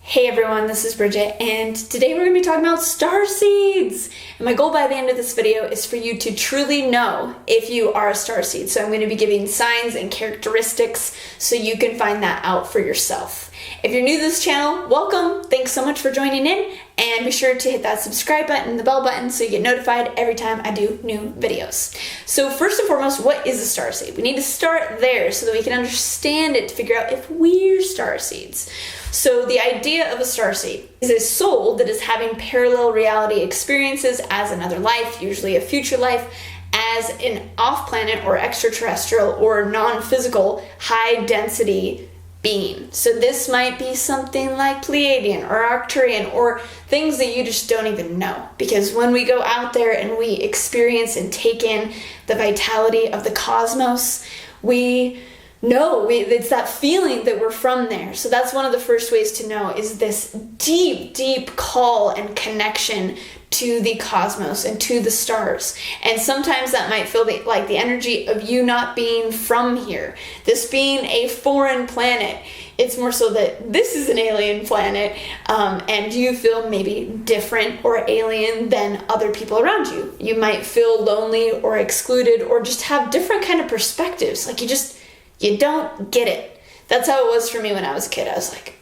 Hey everyone, this is Bridget, and today we're going to be talking about starseeds. And my goal by the end of this video is for you to truly know if you are a starseed. So I'm going to be giving signs and characteristics so you can find that out for yourself. If you're new to this channel, welcome. Thanks so much for joining in, and be sure to hit that subscribe button and the bell button so you get notified every time I do new videos. So first and foremost, what is a starseed? We need to start there so that we can understand it to figure out if we're starseeds. So the idea of a starseed is a soul that is having parallel reality experiences as another life, usually a future life, as an off-planet or extraterrestrial or non-physical high-density being. So this might be something like Pleiadian or Arcturian or things that you just don't even know. Because when we go out there and we experience and take in the vitality of the cosmos, we know it's that feeling that we're from there. So that's one of the first ways to know is this deep, deep call and connection to the cosmos and to the stars. And sometimes that might feel like the energy of you not being from here, this being a foreign planet. It's more so that this is an alien planet, and you feel maybe different or alien than other people around you. You might feel lonely or excluded or just have different kind of perspectives. Like you don't get it. That's how it was for me when I was a kid. I was like,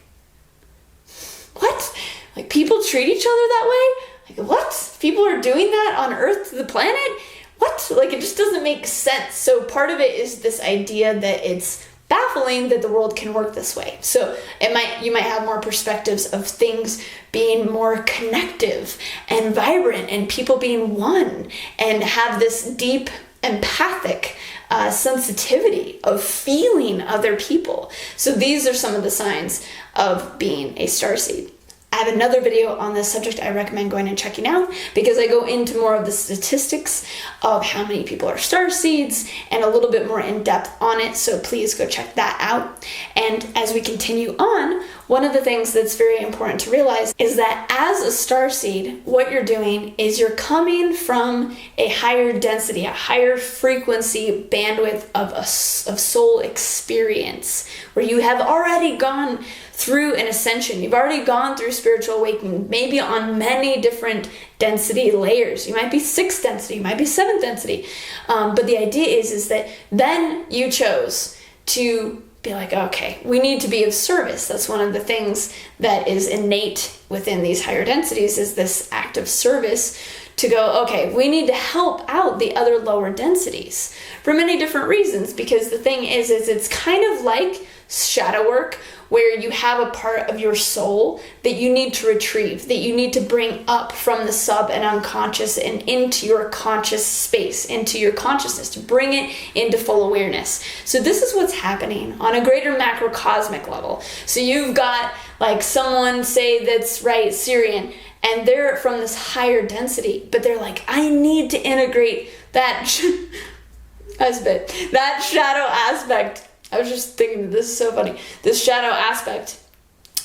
what? Like, people treat each other that way? Like, what? People are doing that on Earth, the planet? What? Like, it just doesn't make sense. So part of it is this idea that it's baffling that the world can work this way. So you might have more perspectives of things being more connective and vibrant and people being one and have this deep empathic sensitivity of feeling other people. So these are some of the signs of being a starseed. I have another video on this subject I recommend going and checking out because I go into more of the statistics of how many people are starseeds and a little bit more in depth on it, so please go check that out. And as we continue on, one of the things that's very important to realize is that as a starseed, what you're doing is you're coming from a higher density, a higher frequency bandwidth of soul experience, where you have already gone through an ascension. You've already gone through spiritual awakening, maybe on many different density layers. You might be 6th density, you might be 7th density. But the idea is that then you chose to be like, okay, we need to be of service. That's one of the things that is innate within these higher densities, is this act of service to go, okay, we need to help out the other lower densities for many different reasons. Because the thing is it's kind of like shadow work, where you have a part of your soul that you need to retrieve, that you need to bring up from the sub and unconscious and into your conscious space, into your consciousness, to bring it into full awareness. So this is what's happening on a greater macrocosmic level. So you've got like someone, say that's right, Sirian, and they're from this higher density, but they're like, I need to integrate that that shadow aspect. I was just thinking, this is so funny, this shadow aspect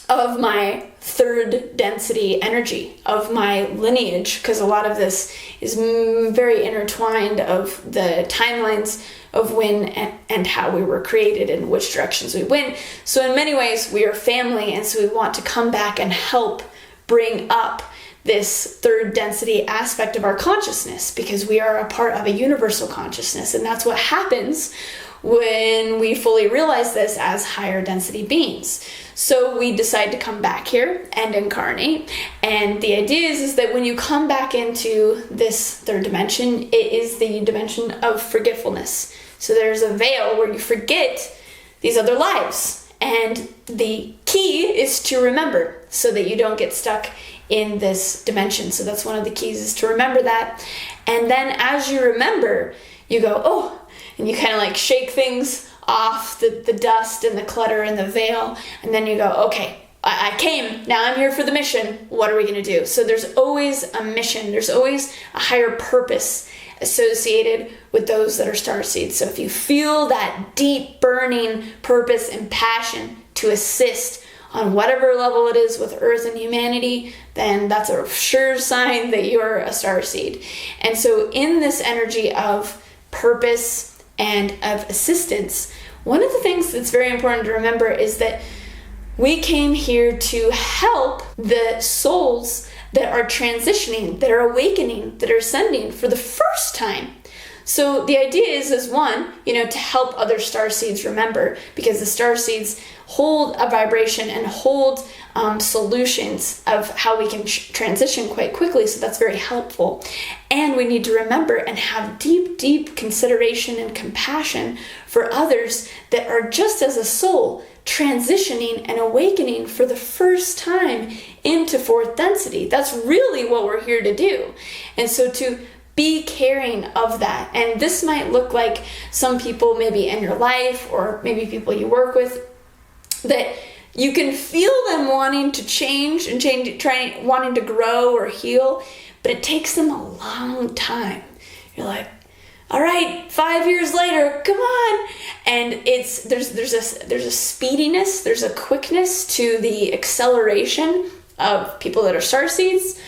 of my 3rd density energy, of my lineage, because a lot of this is very intertwined of the timelines of when and how we were created and which directions we went. So in many ways, we are family, and so we want to come back and help bring up this 3rd density aspect of our consciousness, because we are a part of a universal consciousness, and that's what happens when we fully realize this as higher density beings. So we decide to come back here and incarnate. And the idea is that when you come back into this 3rd dimension, it is the dimension of forgetfulness. So there's a veil where you forget these other lives. And the key is to remember so that you don't get stuck in this dimension. So that's one of the keys, is to remember that. And then as you remember, you go, oh, and you kind of like shake things off, the dust and the clutter and the veil, and then you go, okay, I came, now I'm here for the mission, what are we going to do? So there's always a mission, there's always a higher purpose associated with those that are starseeds. So if you feel that deep burning purpose and passion to assist on whatever level it is with Earth and humanity, then that's a sure sign that you're a starseed. And so in this energy of purpose and of assistance, one of the things that's very important to remember is that We came here to help the souls that are transitioning, that are awakening, that are ascending for the first time. So the idea is one, to help other starseeds remember, because the starseeds hold a vibration and hold solutions of how we can transition quite quickly. So that's very helpful. And we need to remember and have deep, deep consideration and compassion for others that are just as a soul transitioning and awakening for the first time into fourth density. That's really what we're here to do. And so to be caring of that. And this might look like some people maybe in your life, or maybe people you work with, that you can feel them wanting to change and wanting to grow or heal, but it takes them a long time. You're like, all right, 5 years later, come on. And there's a speediness, there's a quickness to the acceleration of people that are starseeds.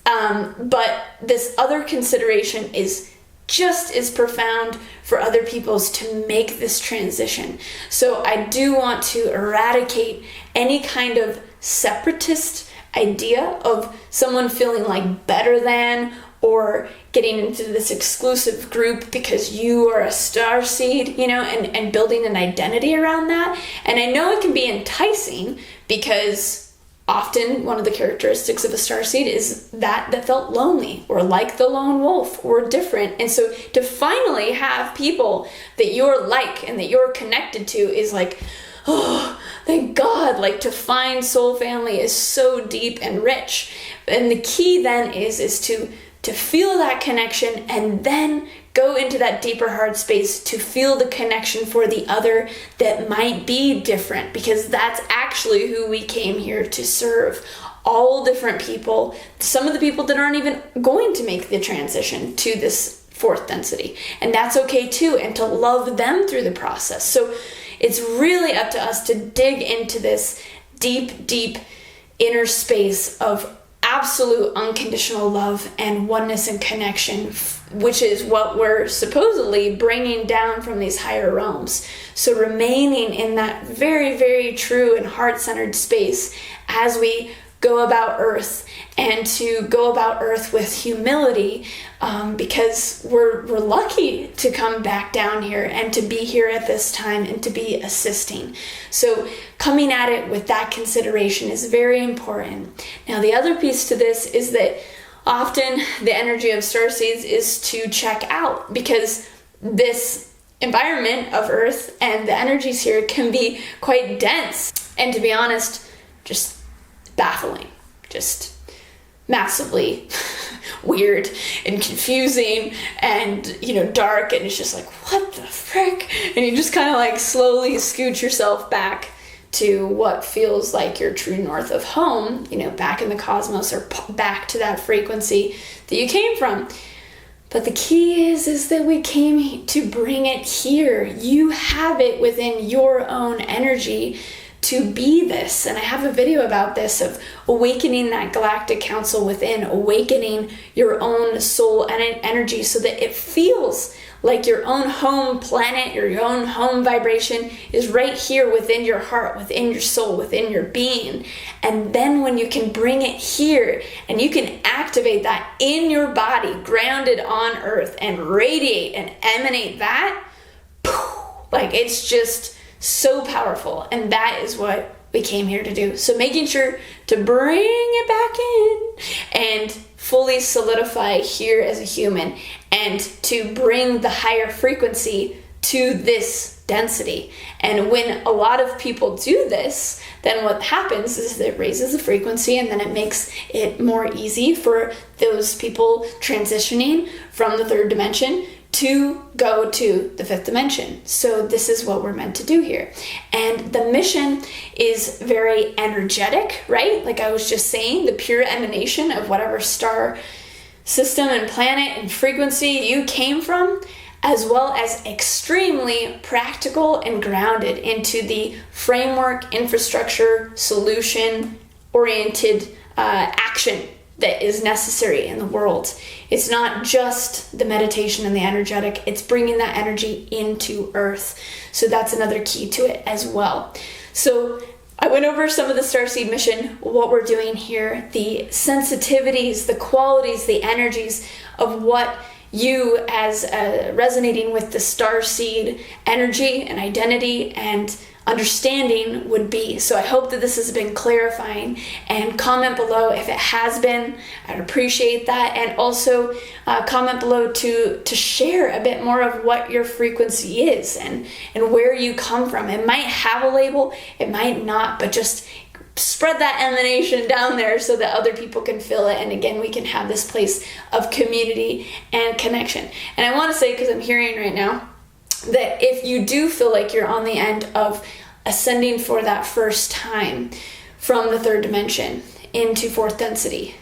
But this other consideration is just as profound for other people's to make this transition. So I do want to eradicate any kind of separatist idea of someone feeling like better than, or getting into this exclusive group because you are a starseed, and building an identity around that. And I know it can be enticing, because often one of the characteristics of a starseed is that felt lonely, or like the lone wolf, or different. And so to finally have people that you're like and that you're connected to is like, oh, thank God. Like, to find soul family is so deep and rich. And the key then is to feel that connection, and then go into that deeper heart space to feel the connection for the other that might be different, because that's actually who we came here to serve. All different people, some of the people that aren't even going to make the transition to this fourth density, and that's okay too, and to love them through the process. So it's really up to us to dig into this deep, deep inner space of absolute unconditional love and oneness and connection, which is what we're supposedly bringing down from these higher realms. So remaining in that very, very true and heart-centered space as we go about Earth, and to go about Earth with humility, because we're lucky to come back down here and to be here at this time and to be assisting. So coming at it with that consideration is very important. Now, the other piece to this is that often the energy of starseeds is to check out, because this environment of Earth and the energies here can be quite dense, and to be honest, just baffling, just massively weird and confusing and dark, and it's just like, what the frick? And you just kind of like slowly scoot yourself back to what feels like your true north of home, back in the cosmos, or back to that frequency that you came from. But the key is that we came to bring it here. You have it within your own energy to be this. And I have a video about this, of awakening that galactic council within, awakening your own soul and energy, so that it feels like your own home planet, your own home vibration is right here within your heart, within your soul, within your being. And then when you can bring it here and you can activate that in your body, grounded on Earth, and radiate and emanate that, like, it's just so powerful. And that is what we came here to do. So making sure to bring it back in and fully solidify here as a human, and to bring the higher frequency to this density. And when a lot of people do this, then what happens is it raises the frequency, and then it makes it more easy for those people transitioning from the third dimension to go to the fifth dimension. So this is what we're meant to do here. And the mission is very energetic, right? Like I was just saying, the pure emanation of whatever star system and planet and frequency you came from, as well as extremely practical and grounded into the framework, infrastructure, solution-oriented action that is necessary in the world. It's not just the meditation and the energetic, it's bringing that energy into Earth. So that's another key to it as well. So I went over some of the Starseed mission, what we're doing here, the sensitivities, the qualities, the energies of what you as resonating with the Starseed energy and identity and understanding would be. So I hope that this has been clarifying, and comment below if it has been. I'd appreciate that. And also comment below to share a bit more of what your frequency is and where you come from. It might have a label, it might not, but just spread that emanation down there so that other people can feel it. And again, we can have this place of community and connection. And I want to say, because I'm hearing right now, that if you do feel like you're on the end of ascending for that first time from the third dimension into fourth density,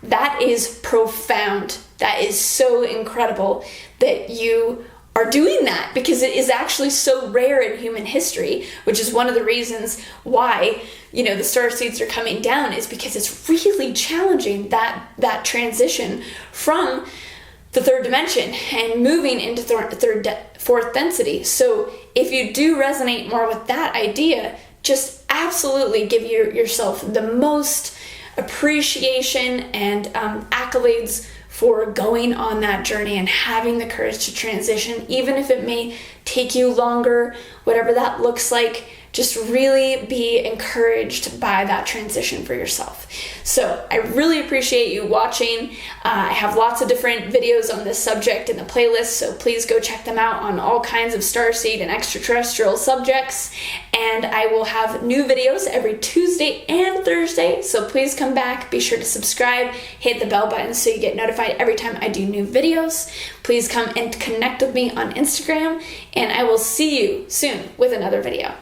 that is profound. That is so incredible that you are doing that, because it is actually so rare in human history, which is one of the reasons why, the Starseeds are coming down, is because it's really challenging that transition from the third dimension and moving into fourth density. So if you do resonate more with that idea, just absolutely give yourself the most appreciation and accolades for going on that journey and having the courage to transition, even if it may take you longer, whatever that looks like. Just really be encouraged by that transition for yourself. So I really appreciate you watching. I have lots of different videos on this subject in the playlist, so please go check them out on all kinds of starseed and extraterrestrial subjects. And I will have new videos every Tuesday and Thursday, so please come back. Be sure to subscribe, hit the bell button so you get notified every time I do new videos. Please come and connect with me on Instagram, and I will see you soon with another video.